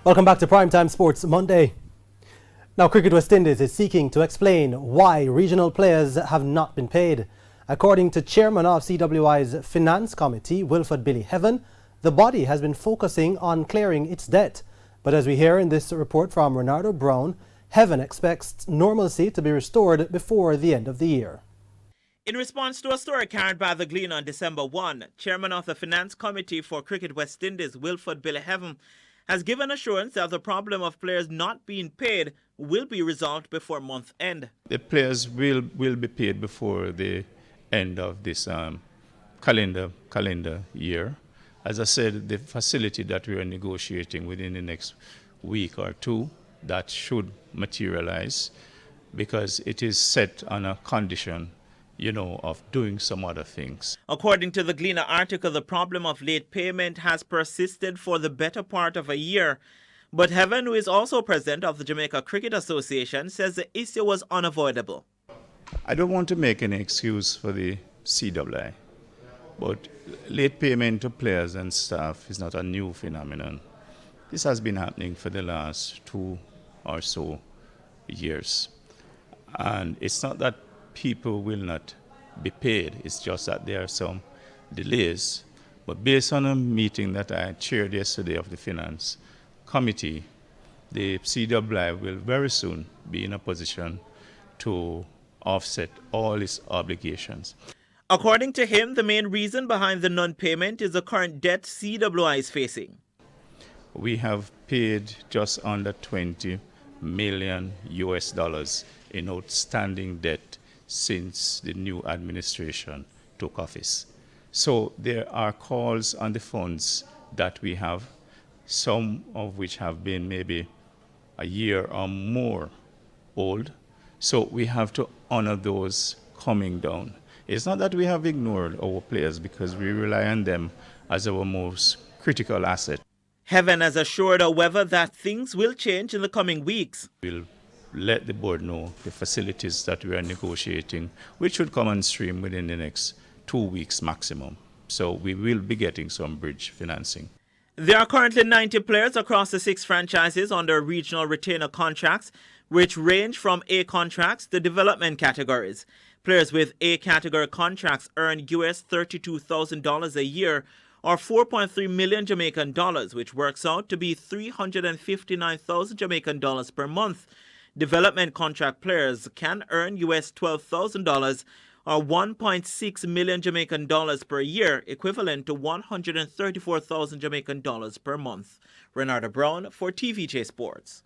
Welcome back to Primetime Sports Monday. Now, Cricket West Indies is seeking to explain why regional players have not been paid. According to Chairman of CWI's Finance Committee, Wilfred Billy Heaven, the body has been focusing on clearing its debt. But as we hear in this report from Renardo Brown, Heaven expects normalcy to be restored before the end of the year. In response to a story carried by the Gleaner on December 1, Chairman of the Finance Committee for Cricket West Indies, Wilfred Billy Heaven, has given assurance that the problem of players not being paid will be resolved before month end. The players will be paid before the end of this calendar year. As I said, the facility that we are negotiating within the next week or two, that should materialize because it is set on a condition of doing some other things. According to the Gleaner article, the problem of late payment has persisted for the better part of a year. But Heaven, who is also president of the Jamaica Cricket Association, says the issue was unavoidable. I don't want to make any excuse for the CWI, but late payment to players and staff is not a new phenomenon. This has been happening for the last 2 or so years. And it's not that people will not be paid. It's just that there are some delays. But based on a meeting that I chaired yesterday of the Finance Committee, the CWI will very soon be in a position to offset all its obligations. According to him, the main reason behind the non-payment is the current debt CWI is facing. We have paid just under $20 million in outstanding debt since the new administration took office. So there are calls on the funds that we have, some of which have been maybe a year or more old. So we have to honor those coming down. It's not that we have ignored our players because we rely on them as our most critical asset. Heaven has assured, however, that things will change in the coming weeks. We'll let the board know the facilities that we are negotiating, which should come on stream within the next 2 weeks maximum. So we will be getting some bridge financing. There are currently 90 players across the 6 franchises under regional retainer contracts, which range from A contracts to development categories. Players with A category contracts earn US $32,000 a year, or 4.3 million Jamaican dollars, which works out to be 359,000 Jamaican dollars per month. Development contract players can earn US $12,000 or 1.6 million Jamaican dollars per year, equivalent to 134,000 Jamaican dollars per month. Renardo Brown for TVJ Sports.